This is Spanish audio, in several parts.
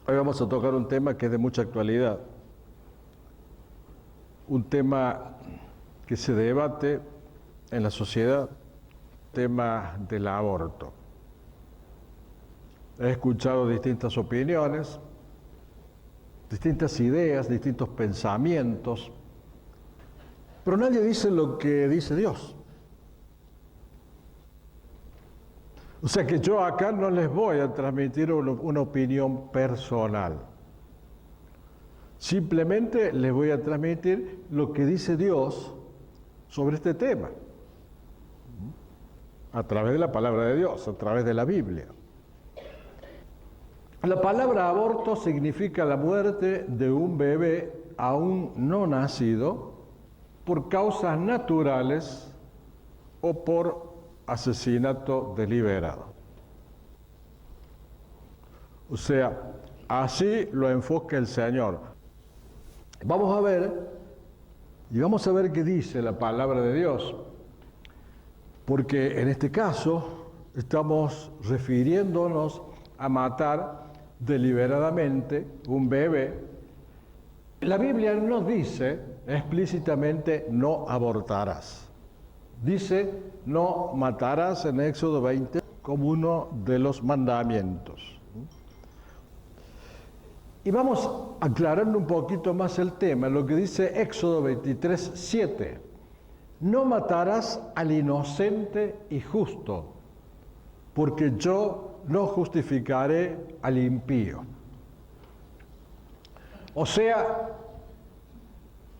Hoy vamos a tocar un tema que es de mucha actualidad, un tema que se debate en la sociedad, tema del aborto. He escuchado distintas opiniones, distintas ideas, distintos pensamientos, pero nadie dice lo que dice Dios. O sea que yo acá no les voy a transmitir una opinión personal. Simplemente les voy a transmitir lo que dice Dios sobre este tema. A través de la palabra de Dios, a través de la Biblia. La palabra aborto significa la muerte de un bebé aún no nacido por causas naturales o por asesinato deliberado. O sea, así lo enfoca el Señor. Vamos a ver qué dice la palabra de Dios, porque en este caso estamos refiriéndonos a matar deliberadamente un bebé. La Biblia no dice explícitamente no abortarás. Dice no matarás en Éxodo 20 como uno de los mandamientos. Y vamos aclarando un poquito más el tema, lo que dice Éxodo 23, 7. No matarás al inocente y justo, porque yo no justificaré al impío. O sea,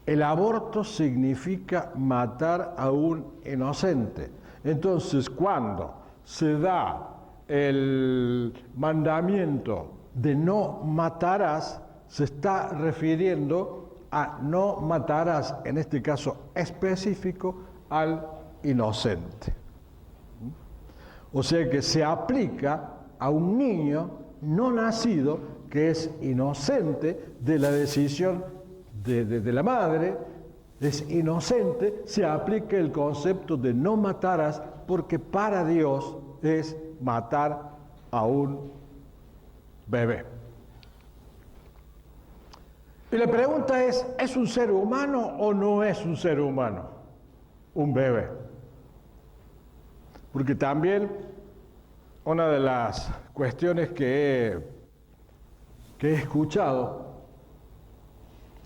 el aborto significa matar a un inocente. Entonces, cuando se da el mandamiento de no matarás, se está refiriendo a no matarás, en este caso específico, al inocente. O sea que se aplica a un niño no nacido que es inocente de la decisión de la madre, es inocente, se aplica el concepto de no matarás porque para Dios es matar a un bebé. Y la pregunta ¿es un ser humano o no es un ser humano? Un bebé. Porque también una de las cuestiones que he escuchado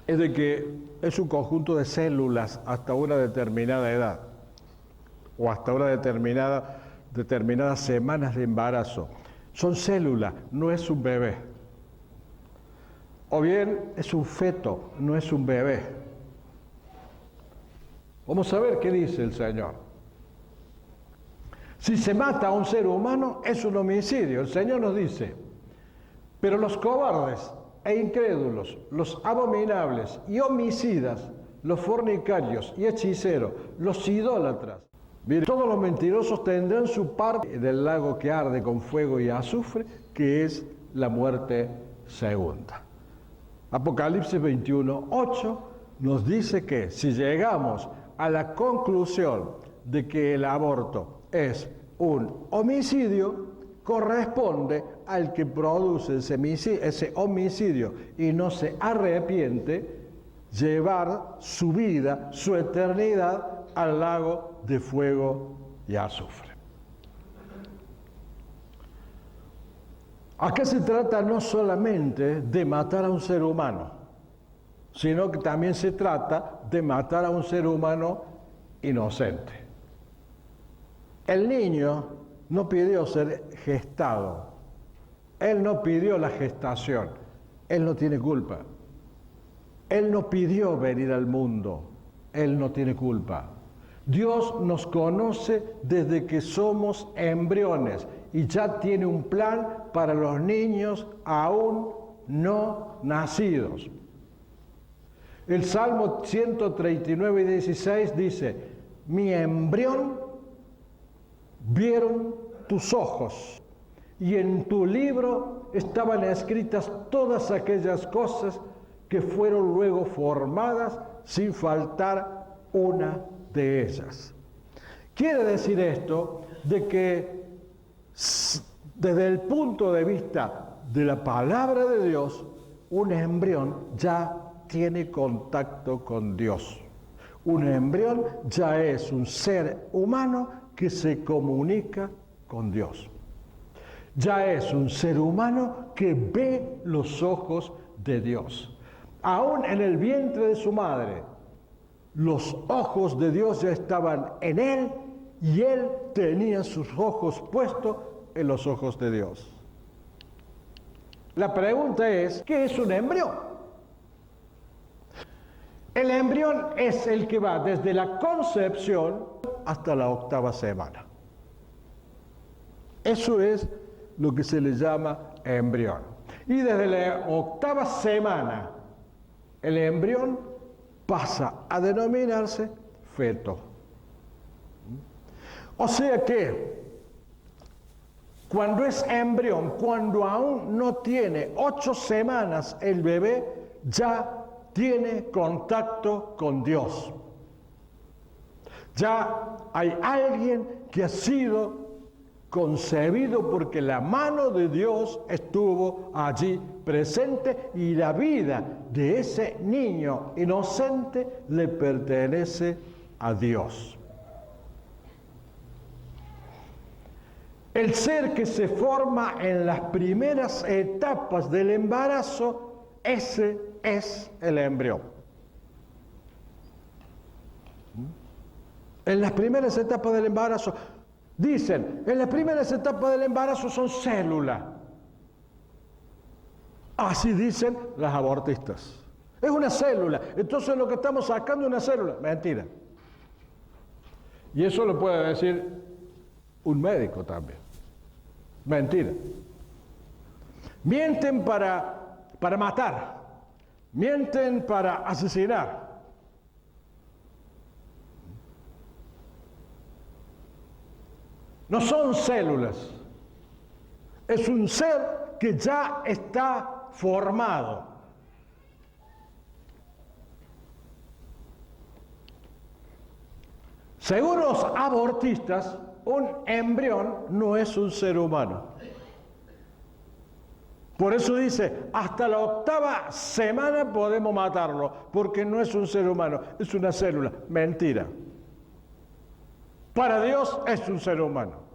es de que es un conjunto de células hasta una determinada edad o hasta una determinadas semanas de embarazo. Son células, no es un bebé. O bien es un feto, no es un bebé. Vamos a ver qué dice el Señor. Si se mata a un ser humano, es un homicidio. El Señor nos dice, pero los cobardes e incrédulos, los abominables y homicidas, los fornicarios y hechiceros, los idólatras, miren, todos los mentirosos tendrán su parte del lago que arde con fuego y azufre, que es la muerte segunda. Apocalipsis 21, 8 nos dice que si llegamos a la conclusión de que el aborto es un homicidio, corresponde al que produce ese homicidio y no se arrepiente llevar su vida, su eternidad al lago de fuego y azufre. Acá se trata no solamente de matar a un ser humano, sino que también se trata de matar a un ser humano inocente. El niño no pidió ser gestado, él no pidió la gestación, él no tiene culpa. Él no pidió venir al mundo, él no tiene culpa. Dios nos conoce desde que somos embriones y ya tiene un plan para los niños aún no nacidos. El Salmo 139 y 16 dice, mi embrión vieron tus ojos y en tu libro estaban escritas todas aquellas cosas que fueron luego formadas sin faltar una de ellas. Quiere decir esto de que desde el punto de vista de la palabra de Dios, un embrión ya tiene contacto con Dios. Un embrión ya es un ser humano que se comunica con Dios. Ya es un ser humano que ve los ojos de Dios. Aún en el vientre de su madre, los ojos de Dios ya estaban en él y él tenía sus ojos puestos en los ojos de Dios. La pregunta es, ¿qué es un embrión? El embrión es el que va desde la concepción hasta la 8ª semana. Eso es lo que se le llama embrión. Y desde la 8ª semana, el embrión pasa a denominarse feto. O sea que, cuando es embrión, cuando aún no tiene 8 semanas el bebé, ya tiene contacto con Dios. Ya hay alguien que ha sido concebido porque la mano de Dios estuvo allí presente y la vida de ese niño inocente le pertenece a Dios. El ser que se forma en las primeras etapas del embarazo, ese es el embrión. En las primeras etapas del embarazo, dicen, en las primeras etapas del embarazo son células. Así dicen las abortistas. Es una célula, entonces lo que estamos sacando es una célula. Mentira. Y eso lo puede decir un médico también. Mentira. Mienten para matar. Mienten para asesinar. No son células. Es un ser que ya está formado. Según los abortistas, un embrión no es un ser humano. Por eso dice, hasta la 8ª semana podemos matarlo, porque no es un ser humano, es una célula. Mentira. Para Dios es un ser humano.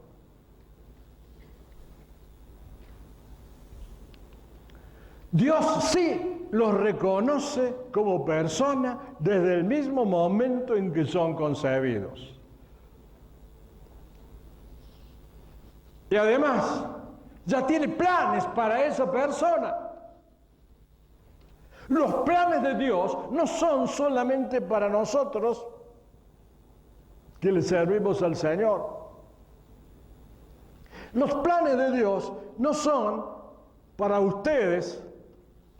Dios sí los reconoce como personas desde el mismo momento en que son concebidos. Y además, ya tiene planes para esa persona. Los planes de Dios no son solamente para nosotros que le servimos al Señor. Los planes de Dios no son para ustedes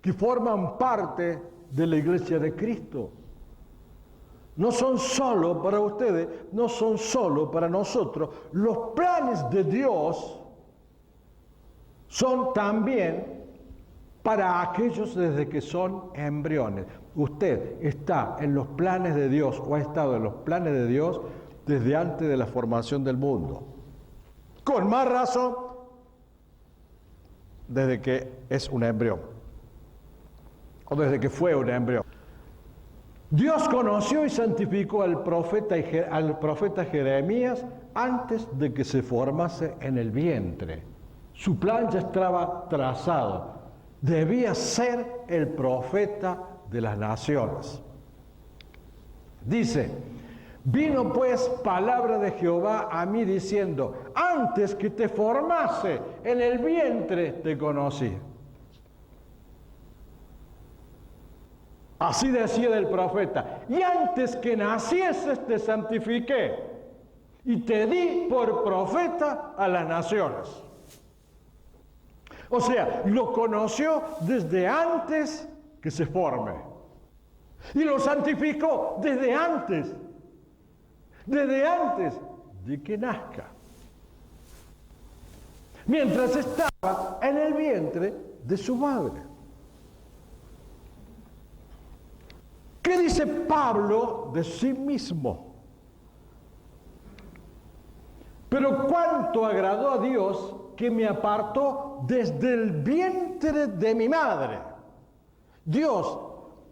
que forman parte de la Iglesia de Cristo. No son solo para ustedes, no son solo para nosotros. Los planes de Dios son también para aquellos desde que son embriones. Usted está en los planes de Dios o ha estado en los planes de Dios desde antes de la formación del mundo. Con más razón, desde que es un embrión o desde que fue un embrión. Dios conoció y santificó al profeta Jeremías antes de que se formase en el vientre. Su plan ya estaba trazado. Debía ser el profeta de las naciones. Dice, vino pues palabra de Jehová a mí diciendo, antes que te formase en el vientre te conocí. Así decía del profeta, y antes que nacieses te santifiqué y te di por profeta a las naciones. O sea, lo conoció desde antes que se forme y lo santificó desde antes de que nazca. Mientras estaba en el vientre de su madre. ¿Qué dice Pablo de sí mismo? Pero cuánto agradó a Dios que me apartó desde el vientre de mi madre. Dios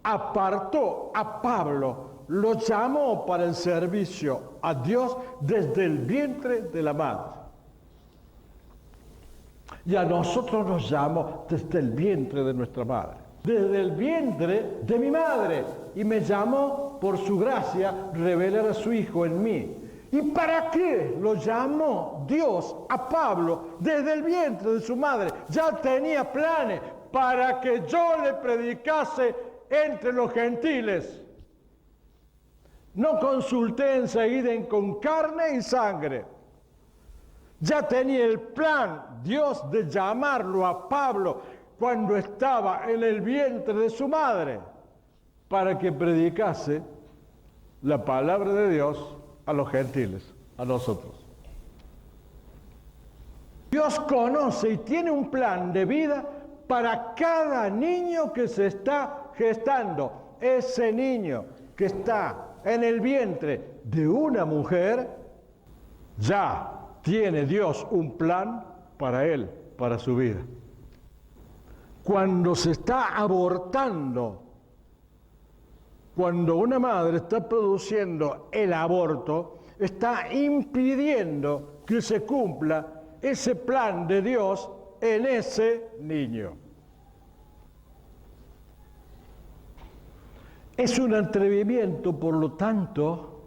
apartó a Pablo, lo llamó para el servicio a Dios desde el vientre de la madre. Y a nosotros nos llamó desde el vientre de nuestra madre, desde el vientre de mi madre. Y me llamó por su gracia revelar a su Hijo en mí. ¿Y para qué lo llamó Dios a Pablo desde el vientre de su madre? Ya tenía planes para que yo le predicase entre los gentiles. No consulté enseguida con carne y sangre. Ya tenía el plan Dios de llamarlo a Pablo cuando estaba en el vientre de su madre para que predicase la palabra de Dios a los gentiles, a nosotros. Dios conoce y tiene un plan de vida para cada niño que se está gestando. Ese niño que está en el vientre de una mujer, ya tiene Dios un plan para él, para su vida. Cuando se está abortando, cuando una madre está produciendo el aborto, está impidiendo que se cumpla ese plan de Dios en ese niño. Es un atrevimiento, por lo tanto,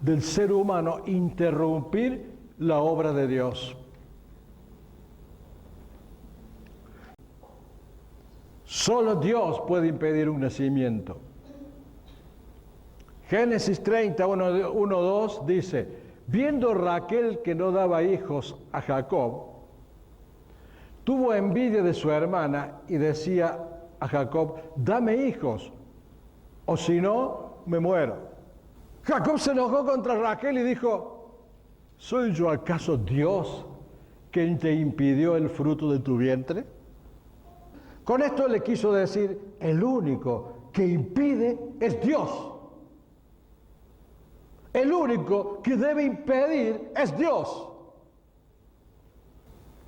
del ser humano interrumpir la obra de Dios. Solo Dios puede impedir un nacimiento. Génesis 30, 1-2 dice, viendo Raquel que no daba hijos a Jacob, tuvo envidia de su hermana y decía a Jacob, dame hijos, o si no, me muero. Jacob se enojó contra Raquel y dijo, ¿soy yo acaso Dios quien te impidió el fruto de tu vientre? Con esto le quiso decir, el único que impide es Dios. El único que debe impedir es Dios.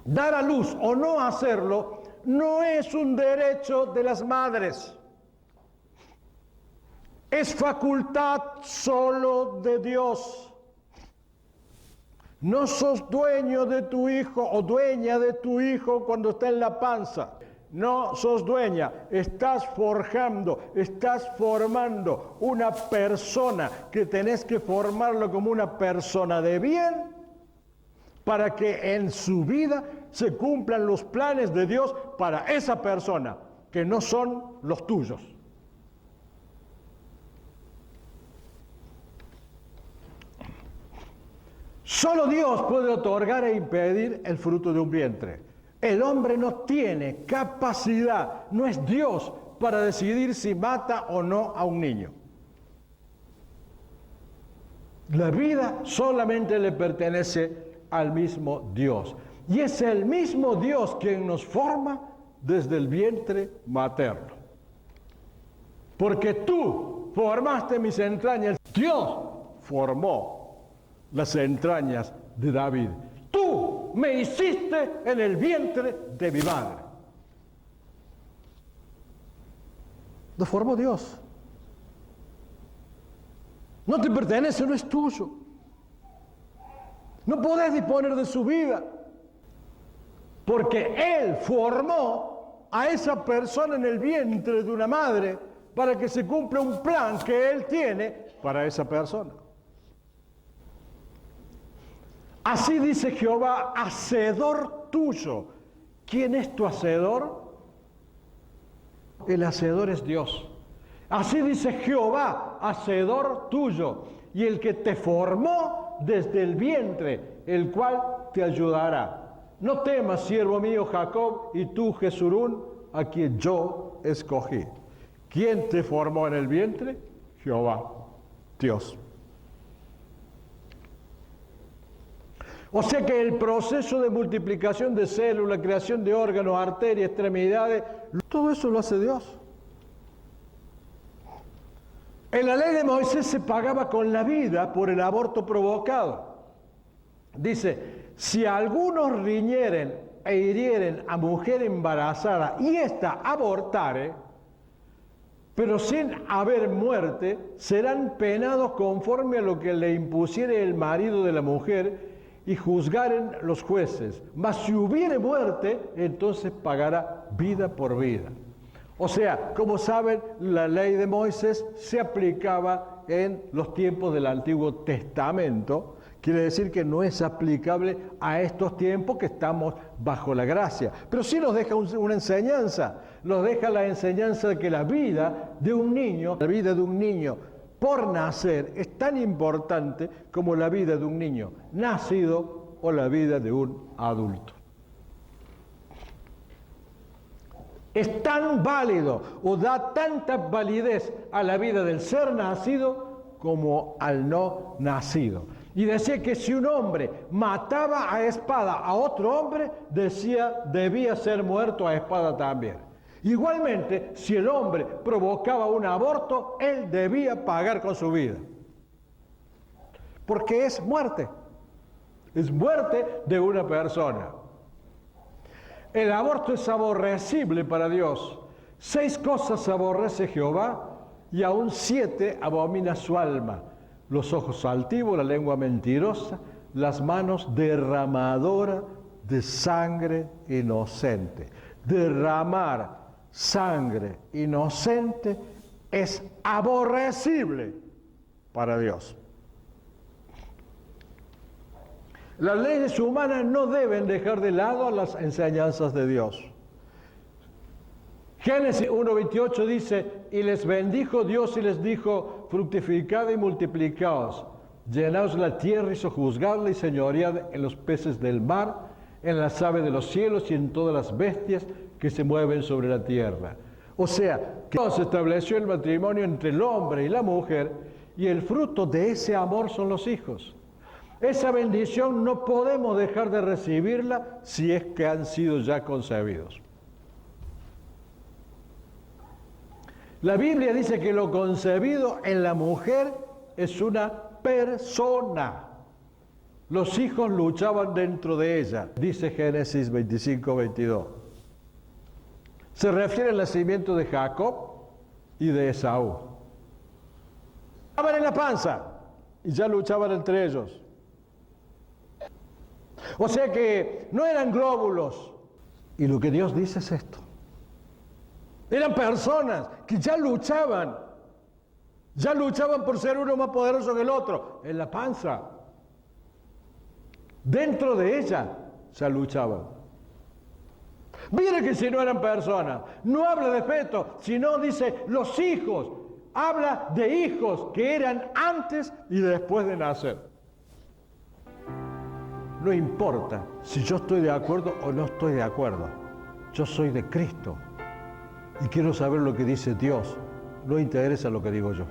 Dar a luz o no hacerlo no es un derecho de las madres. Es facultad solo de Dios. No sos dueño de tu hijo o dueña de tu hijo cuando está en la panza. No sos dueña, estás forjando, estás formando una persona que tenés que formarlo como una persona de bien para que en su vida se cumplan los planes de Dios para esa persona, que no son los tuyos. Solo Dios puede otorgar e impedir el fruto de un vientre. El hombre no tiene capacidad, no es Dios para decidir si mata o no a un niño. La vida solamente le pertenece al mismo Dios. Y es el mismo Dios quien nos forma desde el vientre materno. Porque tú formaste mis entrañas. Dios formó las entrañas de David. Tú me hiciste en el vientre de mi madre. Lo formó Dios. No te pertenece, no es tuyo. No podés disponer de su vida. Porque Él formó a esa persona en el vientre de una madre para que se cumpla un plan que Él tiene para esa persona. Así dice Jehová, hacedor tuyo. ¿Quién es tu hacedor? El hacedor es Dios. Así dice Jehová, hacedor tuyo, y el que te formó desde el vientre, el cual te ayudará. No temas, siervo mío Jacob, y tú, Jesurún, a quien yo escogí. ¿Quién te formó en el vientre? Jehová, Dios. O sea que el proceso de multiplicación de células, creación de órganos, arterias, extremidades, todo eso lo hace Dios. En la ley de Moisés se pagaba con la vida por el aborto provocado. Dice, si algunos riñeren e hirieren a mujer embarazada y ésta abortare, pero sin haber muerte, serán penados conforme a lo que le impusiere el marido de la mujer y juzgaren los jueces. Mas si hubiere muerte, entonces pagará vida por vida. O sea, como saben, la ley de Moisés se aplicaba en los tiempos del Antiguo Testamento. Quiere decir que no es aplicable a estos tiempos que estamos bajo la gracia. Pero sí nos deja una enseñanza. Nos deja la enseñanza de que la vida de un niño por nacer es tan importante como la vida de un niño nacido o la vida de un adulto. Es tan válido o da tanta validez a la vida del ser nacido como al no nacido. Y decía que si un hombre mataba a espada a otro hombre, decía debía ser muerto a espada también. Igualmente, si el hombre provocaba un aborto, él debía pagar con su vida. Porque es muerte de una persona. El aborto es aborrecible para Dios. 6 cosas aborrece Jehová y aún 7 abomina su alma: los ojos altivos, la lengua mentirosa, las manos derramadoras de sangre inocente. Derramar sangre inocente es aborrecible para Dios. Las leyes humanas no deben dejar de lado las enseñanzas de Dios. Génesis 1:28 dice: y les bendijo Dios y les dijo: fructificad y multiplicaos, llenaos la tierra y sojuzgadla y señoread en los peces del mar, en las aves de los cielos y en todas las bestias que se mueven sobre la tierra. O sea, que Dios estableció el matrimonio entre el hombre y la mujer, y el fruto de ese amor son los hijos. Esa bendición no podemos dejar de recibirla si es que han sido ya concebidos. La Biblia dice que lo concebido en la mujer es una persona. Los hijos luchaban dentro de ella, dice Génesis 25:22. Se refiere al nacimiento de Jacob y de Esaú. Estaban en la panza y ya luchaban entre ellos. O sea que no eran glóbulos. Y lo que Dios dice es esto. Eran personas que ya luchaban por ser uno más poderoso que el otro, en la panza. Dentro de ella ya luchaban. Mire que si no eran personas, no habla de feto, sino dice los hijos. Habla de hijos que eran antes y después de nacer. No importa si yo estoy de acuerdo o no estoy de acuerdo. Yo soy de Cristo y quiero saber lo que dice Dios. No interesa lo que digo yo.